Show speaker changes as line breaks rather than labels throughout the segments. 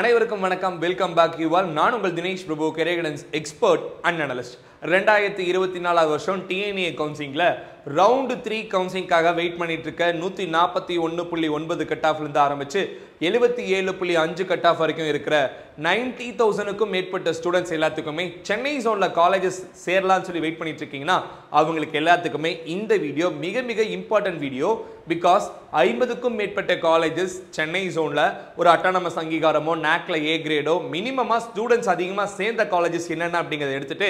அனைவருக்கும் வணக்கம். Welcome back you all. நான் உங்கள் Dinesh Prabhu, career guidance expert and analyst. 2024 வருஷம் டிஎன்ஏ கவுன்சிலிங்ல ரவுண்ட் 3 கவுன்சிலிங்காக வெயிட் பண்ணிட்டு இருக்க 141.9 கட் ஆஃப்ல இருந்து ஆரம்பிச்சு 77.5 கட் ஆஃப் வரைக்கும் இருக்கிற 90,000க்கும் மேற்பட்ட ஸ்டூடெண்ட்ஸ் எல்லாத்துக்குமே சென்னை ஜோன்ல காலேஜஸ் சேரலாம்னு சொல்லி வெயிட் பண்ணிட்டு இருக்கீங்கன்னா அவங்களுக்கு எல்லாத்துக்குமே இந்த வீடியோ மிக மிக இம்பார்ட்டன்ட் வீடியோ. பிகாஸ் 50க்கும் மேற்பட்ட காலேஜஸ் சென்னை ஜோன்ல ஒரு அட்டானமஸ் அங்கீகாரமோ நாக்ல ஏ கிரேடோ மினிமமா ஸ்டூடெண்ட்ஸ் அதிகமாக சேர்ந்த காலேஜஸ் என்னென்ன அப்படிங்கிறத எடுத்துட்டு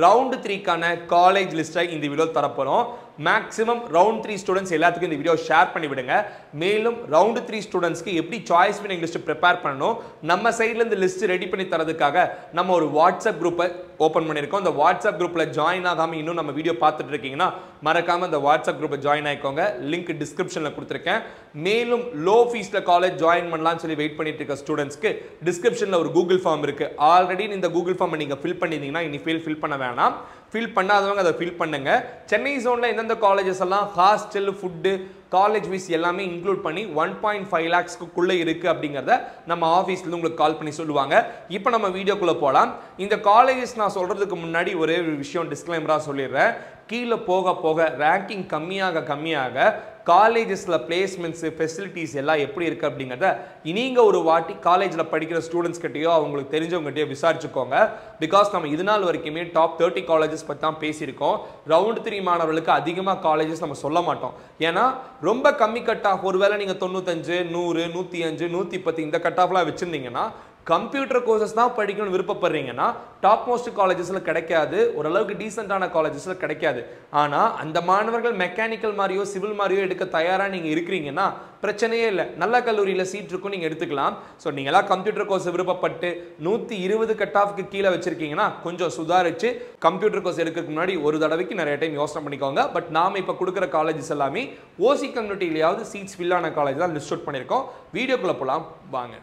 ரவுண்ட் 3க்கான காலேஜ் லிஸ்ட்டை இந்த வீடியோ தரப்போறோம். மேக்ஸிமம் ரவுண்ட் 3 ஸ்டூடெண்ட்ஸ் எல்லாத்துக்கும் இந்த வீடியோ ஷேர் பண்ணி விடுங்க. மேலும் ரவுண்ட் 3 ஸ்டூடெண்ட்ஸ்க்கு எப்படி சாய்ஸ் வின்னிங் லிஸ்ட் ப்ரிப்பேர் பண்ணணும், நம்ம சைட்ல இருந்து லிஸ்ட் ரெடி பண்ணி தரதுக்காக நம்ம ஒரு வாட்ஸ்அப் குரூப்பை ஓபன் பண்ணியிருக்கோம். இந்த வாட்ஸ்அப் குரூப்ல ஜாயின் ஆகாம இன்னும் நம்ம வீடியோ பார்த்துட்டு இருக்கீங்கன்னா மறக்காம இந்த வாட்ஸ்அப் குரூப்பை ஜாயின் ஆயிக்கோங்க. லிங்க் டிஸ்கிரிப்ஷன்ல கொடுத்துருக்கேன். மேலும் லோ ஃபீஸ்ல காலேஜ் ஜாயின் பண்ணலாம்னு சொல்லி வெயிட் பண்ணிட்டு இருக்க ஸ்டூடெண்ட்ஸ்க்கு டிஸ்கிரிப்ஷன்ல ஒரு கூகுள் ஃபார்ம் இருக்கு. ஆல்ரெடி இந்த கூகுள் ஃபார்ம் நீங்க ஃபில் பண்ணிருந்தீங்கன்னா இனி ஃபில் பண்ண வேணாம். ஃபில் பண்ணாதவங்க அதை ஃபில் பண்ணுங்க. சென்னை ஜோன்ல எந்தெந்த காலேஜஸ் எல்லாம் ஹாஸ்டல், ஃபுட்டு, காலேஜ் ஃபீஸ் எல்லாமே இன்க்ளூட் பண்ணி 1.5 lakhsக்குள்ள இருக்கு அப்படிங்கறத நம்ம ஆபீஸ்ல இருந்து உங்களுக்கு கால் பண்ணி சொல்லுவாங்க. இப்போ நம்ம வீடியோக்குள்ள போலாம். இந்த காலேஜஸ் நான் சொல்றதுக்கு முன்னாடி ஒரே ஒரு விஷயம் டிஸ்க்ளைமரா சொல்லிடுறேன். கீழே போக போக ரேங்கிங் கம்மியாக காலேஜஸ்ல பிளேஸ்மெண்ட்ஸ் ஃபெசிலிட்டிஸ் எல்லாம் எப்படி இருக்கு அப்படிங்கிறத நீங்க ஒரு வாட்டி காலேஜ்ல படிக்கிற ஸ்டூடெண்ட்ஸ் கிட்டயோ அவங்களுக்கு தெரிஞ்சவங்ககிட்டயோ விசாரிச்சுக்கோங்க. பிகாஸ் நம்ம இது நாள் வரைக்குமே டாப் 30 காலேஜஸ் பத்தி தான் பேசியிருக்கோம். ரவுண்ட் 3 மாணவர்களுக்கு அதிகமாக காலேஜஸ் நம்ம சொல்ல மாட்டோம். ஏன்னா ரொம்ப கம்மி கட் ஆஃப், ஒருவேளை நீங்க 95, 100, 105, 110 இந்த கட் ஆஃப்லாம் வச்சிருந்தீங்கன்னா கம்ப்யூட்டர் கோர்சஸ் தான் படிக்கணும்னு விருப்பப்படுறீங்கன்னா டாப் மோஸ்ட் காலேஜஸ்ல கிடைக்காது, ஓரளவுக்கு டீசென்டான காலேஜஸ்ல கிடைக்காது. ஆனா அந்த மாணவர்கள் மெக்கானிக்கல் மாதிரியோ சிவில் மாதிரியோ எடுக்க தயாரா நீங்க இருக்கிறீங்கன்னா பிரச்சனையே இல்லை, நல்ல கல்லூரியில சீட் இருக்கும், நீங்க எடுத்துக்கலாம். ஸோ நீங்களா கம்ப்யூட்டர் கோர்ஸ் விருப்பப்பட்டு 120 கட் ஆஃப்க்கு கீழே வச்சிருக்கீங்கன்னா கொஞ்சம் சுதாரிச்சு கம்ப்யூட்டர் கோர்ஸ் எடுக்கிறதுக்கு முன்னாடி ஒரு தடவைக்கு நிறைய டைம் யோசனை பண்ணிக்கோங்க. பட் நாம இப்ப கொடுக்குற காலேஜஸ் எல்லாமே ஓசி கம்யூனிட்டியிலாவது சீட்ஸ் ஃபில்லான காலேஜ் தான் லிஸ்ட் அவுட் பண்ணியிருக்கோம். வீடியோக்குள்ள போலாம் வாங்க.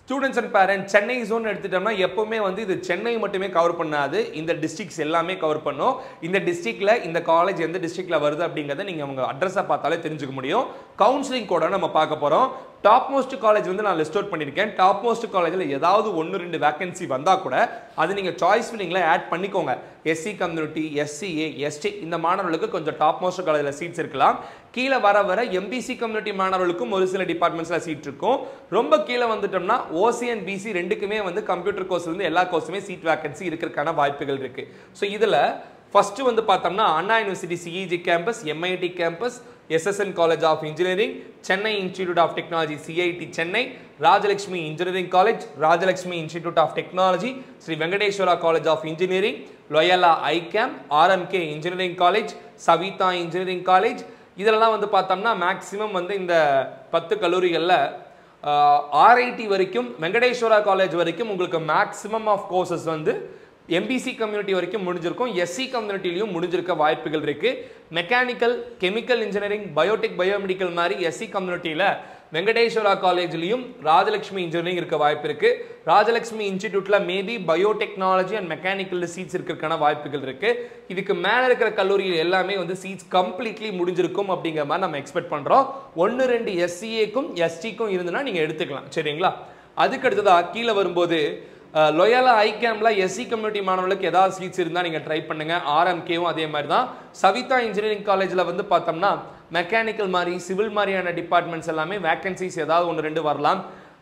Students and parents, Chennai zone எடுத்துட்டோம்னா எப்பவுமே இது சென்னை மட்டுமே கவர் பண்ணாது, இந்த டிஸ்ட்ரிக்ட்ஸ் எல்லாமே கவர் பண்ணும். இந்த டிஸ்ட்ரிக்ட்ல இந்த காலேஜ் எந்த டிஸ்ட்ரிக்ட்ல வருது அப்படிங்கறத நீங்க உங்க அட்ரஸை பார்த்தாலே தெரிஞ்சுக்க முடியும். கவுன்சிலிங் கோட நம்ம பார்க்க போறோம். டாப் மோஸ்ட் காலேஜ் நான் லிஸ்ட் அவுட் பண்ணியிருக்கேன். டாப் மோஸ்ட் காலேஜ்ல ஏதாவது 1-2 வேகன்சி வந்தா கூட அது நீங்க சாய்ஸ் வின்னிங்ல ஆட் பண்ணிக்கோங்க. எஸ்சி கம்யூனிட்டி, எஸ்சிஏ, எஸ்டி இந்த மாணவர்களுக்கு கொஞ்சம் டாப் மோஸ்ட் காலேஜ்ல சீட்ஸ் இருக்கலாம். கீழே வர எம்பிசி கம்யூனிட்டி மாணவர்களுக்கும் ஒரு சில டிபார்ட்மெண்ட்ஸ்ல சீட் இருக்கும். ரொம்ப கீழே வந்துட்டோம்னா ஓசி அண்ட் பிசி ரெண்டுக்குமே கம்ப்யூட்டர் கோர்ஸ்ல இருந்து எல்லா கோர்ஸுமே சீட் வேகன்சி இருக்கிறதுக்கான வாய்ப்புகள் இருக்கு. ஸோ இதுல ஃபர்ஸ்ட் பார்த்தோம்னா Anna university CEG campus, MIT campus, SSN college of engineering, Chennai institute of technology CIT Chennai, Rajalakshmi engineering college, Rajalakshmi institute of technology, Sri Venkateswara college of engineering, Loyola ICAM, RMK engineering college, Saveetha engineering college. இதெல்லாம் பார்த்தோம்னா maximum இந்த 10 கல்லூரிகளில் RIT வரைக்கும் Venkateswara college வரைக்கும் உங்களுக்கு maximum of courses MBC community வரைக்கும் முடிஞ்சிருக்கும். SC கம்யூனிட்டிலையும் முடிஞ்சிருக்க வாய்ப்புகள் இருக்கு. Mechanical, chemical engineering, biotech, biomedical மாதிரி எஸ்சி கம்யூனிட்டியில வெங்கடேஸ்வரா காலேஜ்லயும் ராஜலட்சுமி இன்ஜினியரிங் இருக்க வாய்ப்பு இருக்கு. ராஜலட்சுமி இன்ஸ்டிடியூட்ல maybe biotechnology and mechanical seats இருக்கிறதுக்கான வாய்ப்புகள் இருக்கு. இதுக்கு மேல இருக்கிற கல்லூரியில் எல்லாமே சீட்ஸ் கம்ப்ளீட்லி முடிஞ்சிருக்கும் அப்படிங்கிற மாதிரி நம்ம எக்ஸ்பெக்ட் பண்றோம். 1-2 எஸ்சிஏக்கும் எஸ்டிக்கும் இருந்துன்னா நீங்க எடுத்துக்கலாம். சரிங்களா? அதுக்கு அடுத்ததா கீழே வரும்போது லோயலா ஐகேம்ல எஸ்சி கம்யூனிட்டி மாணவர்களுக்கு ஏதாவது சீட்ஸ் இருந்தால் நீங்கள் ட்ரை பண்ணுங்க. ஆர்எம்கேவும் அதே மாதிரி தான். சவிதா இன்ஜினியரிங் காலேஜில் பார்த்தோம்னா மெக்கானிக்கல் மாதிரி சிவில் மாதிரியான டிபார்ட்மெண்ட்ஸ் எல்லாமே வேகன்சிஸ் ஏதாவது 1-2 வரலாம்.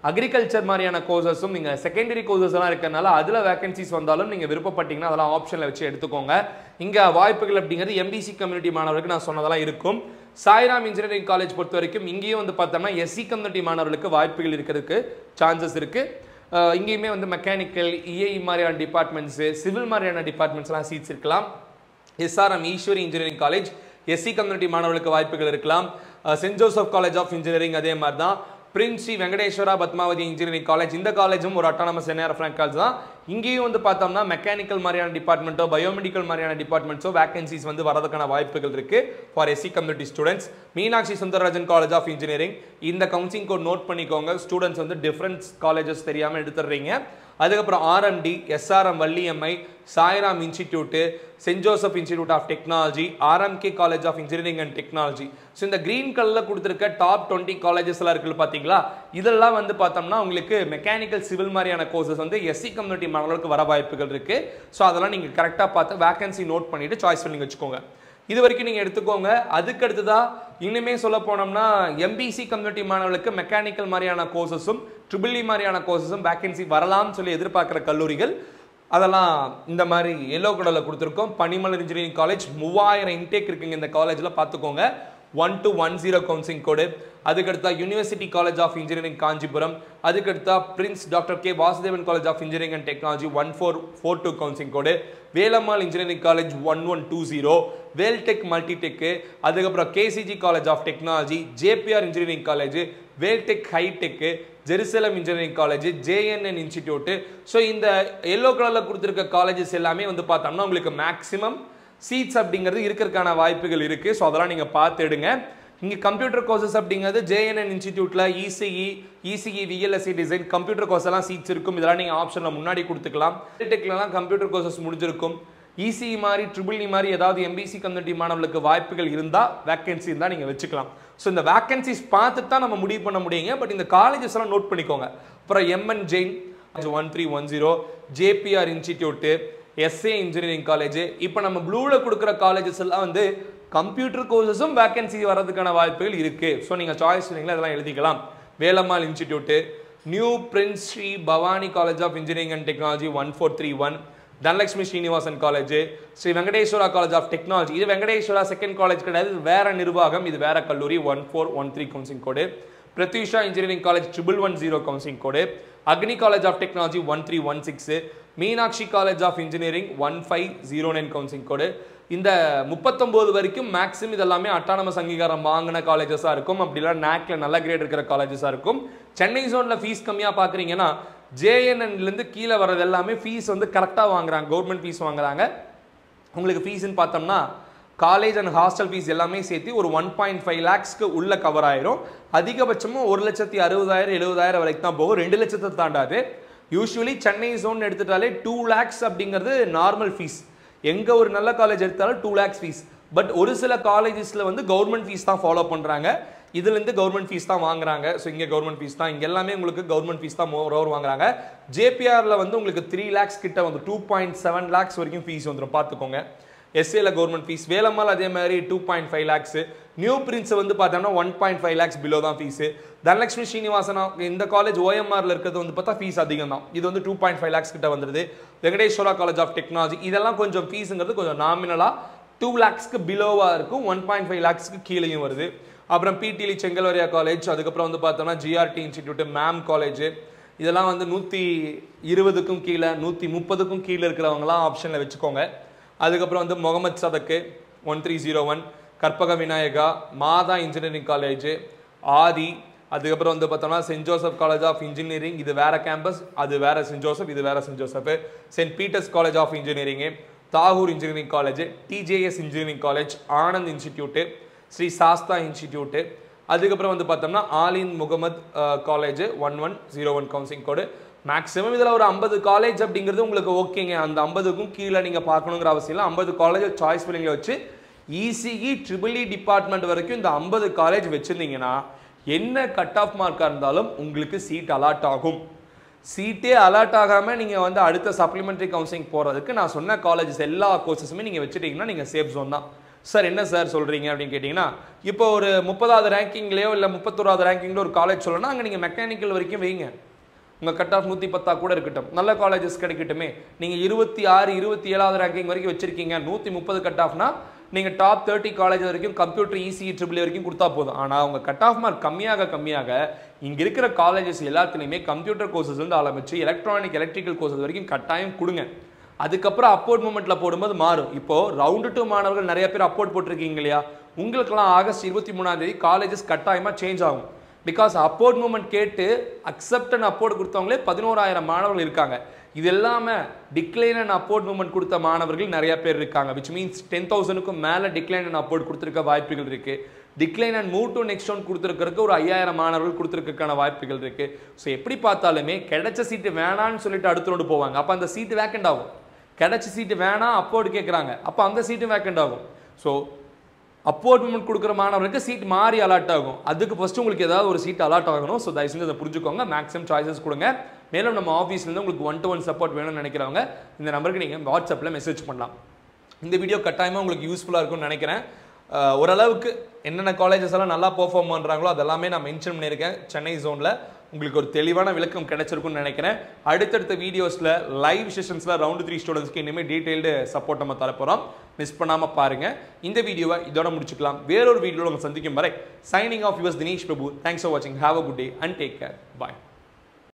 அக்ரிகல்ச்சர் மாதிரியான கோர்சஸும் நீங்கள் செகண்டரி கோர்சஸ் எல்லாம் இருக்கிறதுனால அதில் வேகன்சிஸ் வந்தாலும் நீங்கள் விருப்பப்பட்டீங்கன்னா அதெல்லாம் ஆப்ஷனில் வச்சு எடுத்துக்கோங்க. இங்கே வாய்ப்புகள் அப்படிங்கிறது எம்பிசி கம்யூனிட்டி மாணவர்களுக்கு நான் சொன்னதெல்லாம் இருக்கும். சாய்ராம் இன்ஜினியரிங் காலேஜ் பொறுத்த வரைக்கும் இங்கேயும் பார்த்தோம்னா எஸ்சி கம்யூனிட்டி மாணவர்களுக்கு வாய்ப்புகள் இருக்கிறதுக்கு சான்சஸ் இருக்கு. இங்கேயுமே மெக்கானிக்கல், இஏஇ மாதிரியான டிபார்ட்மெண்ட்ஸ், சிவில் மாதிரியான டிபார்ட்மெண்ட்ஸ்லாம் சீட்ஸ் இருக்கலாம். SRM Easwari engineering college SC community மாணவர்களுக்கு வாய்ப்புகள் இருக்கலாம். Saint Joseph college of engineering அதே மாதிரி தான். Prince Sri Venkateswara Padmavathi engineering college, இந்த காலேஜும் ஒரு அட்டானமஸ் என்ஆர்எஃப் காலேஜ் தான். இங்கேயும் பார்த்தோம்னா மெக்கானிக்கல் மாதிரியான டிபார்ட்மெண்ட்டோ பயோமெடிக்கல் மாதிரியான டிபார்ட்மெண்ட்ஸோ வேகன்சிஸ் வரதுக்கான வாய்ப்புகள் இருக்கு for SC community students. Meenakshi Sundararajan college of engineering, இந்த கவுன்சிலிங் கோட் நோட் பண்ணிக்கோங்க. ஸ்டூடெண்ட்ஸ் டிஃபரன்ஸ் காலேஜஸ் தெரியாமல் எடுத்துடுறீங்க. அதுக்கப்புறம் RMD, SRM Valliammai, Sairam institute, saint Joseph institute of technology, RMK college of engineering and technology. So இந்த கிரீன் கலரில் கொடுத்துருக்க டாப் 20 காலேஜஸ் எல்லாம் இருக்குது பார்த்தீங்களா, இதெல்லாம் வந்து பார்த்தோம்னா உங்களுக்கு மெக்கானிக்கல் சிவில் மாதிரியான கோர்சஸ் வந்து எஸ்சி கம்யூனிட்டி மாணவர்களுக்கு வர வாய்ப்புகள் இருக்கு. ஸோ அதெல்லாம் நீங்கள் கரெக்டாக பார்த்து வேகன்சி நோட் பண்ணிட்டு சாய்ஸ் பண்ணி வச்சுக்கோங்க. இது வரைக்கும் நீங்கள் எடுத்துக்கோங்க. அதுக்கு அடுத்ததா இனிமே சொல்ல போனோம்னா எம்பிசி கம்யூனிட்டி மாணவர்களுக்கு மெக்கானிக்கல் மாதிரியான கோர்சஸும் ட்ரிபிள் மாதிரியான கோர்சஸும் வேகன்சி வரலாம்னு சொல்லி எதிர்பார்க்குற கல்லூரிகள் அதெல்லாம் இந்த மாதிரி எல்லோ கலரில் கொடுத்துருக்கோம். பனிமலர் இன்ஜினியரிங் காலேஜ் 3000 இன்டேக் இருக்குங்க இந்த காலேஜில், பார்த்துக்கோங்க. 1210 கவுன்சிலிங் கோடு. அதுக்கடுத்தா university college of engineering Kanchipuram. அதுக்கடுத்தா prince doctor K Vasudevan college of engineering and technology 1442 counselling code. Velammal engineering college 1120. Veltech multitech. அதுக்கப்புறம் KCG college of technology, JPR engineering college, Veltech hitech, Jerusalem engineering college, JNN institute. So இந்த yellow கலரில் கொடுத்துருக்க colleges எல்லாமே வந்து பார்த்தோம்னா உங்களுக்கு maximum seeds அப்படிங்கிறது இருக்கிறதுக்கான வாய்ப்புகள் இருக்குது. ஸோ அதெல்லாம் நீங்கள் பார்த்து எடுங்க. இங்கே கம்ப்யூட்டர் கோர்சஸ் அப்படிங்கிறது ஜேஎன்என் இன்ஸ்டிடியூட்டில் ECE VLSI design computer course எல்லாம் சீட்ஸ் இருக்கும். இதெல்லாம் நீங்கள் ஆப்ஷனில் முன்னாடி கொடுத்துக்கலாம். டெக்லாம் கம்ப்யூட்டர் கோர்சஸ் முடிஞ்சிருக்கும். இசிஇ மாதிரி ட்ரிபிள் மாதிரி ஏதாவது எம்பிசி கம்யூனிட்டி மாணவர்களுக்கு வாய்ப்புகள் இருந்தால் வேகன்சி இருந்தால் நீங்கள் வச்சுக்கலாம். ஸோ இந்த வேகன்சிஸ் பார்த்து தான் நம்ம முடிவு பண்ண முடியுங்க. பட் இந்த காலேஜஸ் எல்லாம் நோட் பண்ணிக்கோங்க. அப்புறம் MN Jain 1310, JBR institute, SA engineering college. இப்போ நம்ம ப்ளூவில் கொடுக்குற காலேஜஸ் எல்லாம் வந்து கம்ப்யூட்டர் கோர்சஸும் வேகன்சி வர்றதுக்கான வாய்ப்புகள் இருக்குது. ஸோ நீங்கள் சாய்ஸ் பண்ணீங்களா இதெல்லாம் எழுதிக்கலாம். Velammal institute, new Prince Sri Bhavani college of engineering and technology 1431, Dhanalakshmi Srinivasan college, Sri Venkateswara college of technology. இது வெங்கடேஸ்வரா செகண்ட் காலேஜ் கிடையாது, வேற நிர்வாகம், இது வேற கல்லூரி. 1413 counselling code. Prathyusha engineering college 1110 counselling code. Agni college of technology 1316, Meenakshi college of engineering 1509 counselling code. இந்த 39 வரைக்கும் மேக்ஸிமம் இதெல்லாமே அட்டானமஸ் அங்கீகாரம் வாங்கின காலேஜஸாக இருக்கும். அப்படிலாம் நேக்ல நல்ல கிரேட் இருக்கிற காலேஜஸாக இருக்கும். சென்னை ஜோனில் ஃபீஸ் கம்மியாக பார்க்குறீங்கன்னா ஜேஎன்என்லேருந்து கீழே வர்றது எல்லாமே ஃபீஸ் வந்து கரெக்டாக வாங்குறாங்க, கவர்மெண்ட் ஃபீஸ் வாங்குறாங்க. உங்களுக்கு ஃபீஸ்ன்னு பார்த்தோம்னா காலேஜ் அண்ட் ஹாஸ்டல் ஃபீஸ் எல்லாமே சேர்த்து ஒரு 1.5 lakhsக்கு உள்ள கவர் ஆயிரும். அதிகபட்சமும் 1,60,000 70,000 வரைக்கும் தான் போகும், 2 லட்சத்தை தாண்டாது. யூஸ்வலி சென்னை ஜோன் எடுத்துட்டாலே 2 lakhs அப்படிங்கிறது நார்மல் ஃபீஸ். எங்கே ஒரு நல்ல காலேஜ் எடுத்தாலும் 2 lakhs ஃபீஸ். பட் ஒரு சில காலேஜஸில் வந்து கவர்மெண்ட் ஃபீஸ் தான் ஃபாலோ பண்ணுறாங்க, இதுலேருந்து கவர்மெண்ட் ஃபீஸ் தான் வாங்குறாங்க. ஸோ இங்கே கவர்மெண்ட் ஃபீஸ் தான், இங்கே எல்லாமே உங்களுக்கு கவர்மெண்ட் ஃபீஸ் தான் ஓவர் வாங்குறாங்க. ஜேபிஆரில் வந்து உங்களுக்கு 3 lakhs கிட்ட வந்து 2.7 lakhs வரைக்கும் ஃபீஸ் வந்துடும், பார்த்துக்கோங்க. எஸ்ஏல கவர்மெண்ட் ஃபீஸ். வேலம்மாள் அதே மாதிரி 2.5 lakhs. நியூ பிரின்ஸ் வந்து பார்த்தோம்னா 1.5 lakhs பிலோ தான் ஃபீஸு. தனலட்சுமி ஸ்ரீனிவாசன் இந்த காலேஜ் ஓஎம்ஆரில் இருக்கிறது வந்து பார்த்தா ஃபீஸ் அதிகம் தான், இது வந்து 2.5 lakhs கிட்ட வந்துடுது. வெங்கடேஸ்வரா காலேஜ் ஆஃப் டெக்னாலஜி இதெல்லாம் கொஞ்சம் ஃபீஸுங்கிறது கொஞ்சம் நாமினலாக 2 lakhsக்கு பிலோவாக இருக்கும், 1.5 lakhsக்கு கீழேயும் வருது. அப்புறம் பிடிலி செங்கல்வரையா காலேஜ், அதுக்கப்புறம் வந்து பார்த்தோம்னா ஜிஆர்டி இன்ஸ்டிடியூட், மேம் காலேஜ், இதெல்லாம் வந்து 120க்கும் கீழே 130க்கும் கீழே இருக்கிறவங்களாம் ஆப்ஷனில் வச்சுக்கோங்க. அதுக்கப்புறம் வந்து முகமது சதக்கு 1301, கற்பக விநாயகா, மாதா இன்ஜினியரிங் காலேஜ், ஆதி. அதுக்கப்புறம் வந்து பார்த்தோம்னா saint Joseph college of engineering, இது வேற கேம்பஸ், அது வேற சென்ட் ஜோசப், இது வேற saint Joseph. Saint Peter's college of engineering, Tagore engineering college, DJS engineering college, Anand institute, Sri Sastha institute. அதுக்கப்புறம் வந்து பார்த்தோம்னா Aalim Mohammed college 1101 counselling code. Maximum இதில் ஒரு 50 காலேஜ் அப்படிங்கிறது உங்களுக்கு ஓகேங்க. அந்த 50க்கும் கீழே நீங்கள் பார்க்கணுங்கிற அவசியம் இல்லை. 50 காலேஜ் சாய்ஸ் ஃபில்லிங்கில் வச்சு இசிஇ ட்ரிபிள்இ டிபார்ட்மெண்ட் வரைக்கும் இந்த 50 காலேஜ் வச்சுருந்தீங்கன்னா என்ன கட் ஆஃப் மார்க்காக இருந்தாலும் உங்களுக்கு சீட் அலாட் ஆகும். சீட்டே அலாட் ஆகாமல் நீங்கள் வந்து அடுத்த சப்ளிமெண்ட்ரி கவுன்சிலிங் போகிறதுக்கு நான் சொன்ன காலேஜஸ் எல்லா கோர்சஸுமே நீங்கள் வச்சுட்டிங்கன்னா நீங்கள் சேஃப் ஜோன் தான். சார் என்ன சார் சொல்கிறீங்க அப்படின்னு கேட்டிங்கன்னா, இப்போ ஒரு 30வது ரேங்கிங்லேயோ இல்லை 31வது ரேங்கிங்லேயோ ஒரு காலேஜ் சொல்லணும்னா அங்கே நீங்கள் மெக்கானிக்கல் வரைக்கும் வைங்க. உங்கள் கட் ஆஃப் 110 கூட இருக்கட்டும், நல்ல காலேஜஸ் கிடைக்கட்டுமே. நீங்கள் 26 27வது ரேங்கிங் வரைக்கும் வச்சுருக்கீங்க, 130 கட் ஆஃப்னா நீங்கள் டாப் 30 காலேஜ் வரைக்கும் கம்ப்யூட்டர் இசிஇ ட்ரிபிள் வரைக்கும் கொடுத்தா போதும். ஆனால் உங்கள் கட் ஆஃப் மார்க் கம்மியாக இங்கே இருக்கிற காலேஜஸ் எல்லாத்துலேயுமே கம்ப்யூட்டர் கோர்சஸ் வந்து ஆரம்பிச்சு எலக்ட்ரிக்கல் கோர்சஸ் வரைக்கும் கட்டாயம் கொடுங்க. அதுக்கப்புறம் அப்போர்ட் மூமெண்ட்டில் போடும்போது மாறும். இப்போது ரவுண்டு 2 மாணவர்கள் நிறைய பேர் அப்போர்ட் போட்டிருக்கீங்க இல்லையா, உங்களுக்கெல்லாம் ஆகஸ்ட் 23ஆம் தேதி காலேஜஸ் கட்டாயமாக சேஞ்ச் ஆகும். பிகாஸ் அப்போர்ட் மூமெண்ட் கேட்டு அக்செப்ட் அண்ட் அப்போர்ட் கொடுத்தவங்களே 11,000 மாணவர்கள் இருக்காங்க. இது இல்லாமல் டிக்ளைன் அண்ட் அப்போர்ட் மூமெண்ட் கொடுத்த மாணவர்கள் நிறைய பேர் இருக்காங்க. விச் மீன்ஸ் 10,000க்கும் மேலே டிக்ளைன் அண்ட் அப்போர்ட் கொடுத்துருக்க வாய்ப்புகள் இருக்குது. Decline and move to next round கொடுத்துருக்கிறதுக்கு ஒரு 5000 மாணவர்கள் கொடுத்துருக்கான வாய்ப்புகள் இருக்கு. ஸோ எப்படி பார்த்தாலுமே கிடைச்ச சீட்டு வேணான்னு சொல்லிட்டு அடுத்த ரவுண்டு போவாங்க. அப்போ அந்த சீட்டு வேக்கண்ட் ஆகும். கிடைச்ச சீட்டு வேணாம் அப்போர்டு கேட்குறாங்க, அப்போ அந்த சீட்டும் வேக்கண்ட் ஆகும். ஸோ அப்பாயின்மெண்ட் கொடுக்குற மாணவர்களுக்கு சீட் மாறி அலாட் ஆகும். அதுக்கு ஃபஸ்ட்டு உங்களுக்கு ஏதாவது ஒரு சீட் அலாட் ஆகணும். ஸோ தயவு செஞ்சு அதை புரிஞ்சுக்கோங்க. மேக்ஸிமம் சாய்ஸஸ் கொடுங்க. மேலும் நம்ம ஆஃபீஸ்லேருந்து உங்களுக்கு 1-to-1 சப்போர்ட் வேணும்னு நினைக்கிறவங்க இந்த நம்பருக்கு நீங்கள் வாட்ஸ்அப்பில் மெசேஜ் பண்ணலாம். இந்த வீடியோ கட்டாயமாக உங்களுக்கு யூஸ்ஃபுல்லாக இருக்கும்னு நினைக்கிறேன். ஓரளவுக்கு என்னென்ன காலேஜஸ் எல்லாம் நல்லா பெர்ஃபார்ம் பண்ணுறாங்களோ அதெல்லாமே நான் மென்ஷன் பண்ணியிருக்கேன். சென்னை ஜோனில் உங்களுக்கு ஒரு தெளிவான விளக்கம் கிடைச்சிருக்கும்னு நினைக்கிறேன். அடுத்தடுத்த வீடியோஸில் லைவ் செஷன்ஸில் ரவுண்டு 3 ஸ்டூடெண்ட்ஸ்க்கு இனிமேல் டீட்டெயில்டு சப்போர்ட் நம்ம தரப்போகிறோம். மிஸ் பண்ணாமல் பாருங்கள். இந்த வீடியோவை இதோட முடிச்சுக்கலாம். வேறொரு வீடியோவில் உங்களை சந்திக்கும் வரை signing off yours Dinesh Prabhu. Thanks for வாட்சிங். Have a good day and take care. Bye.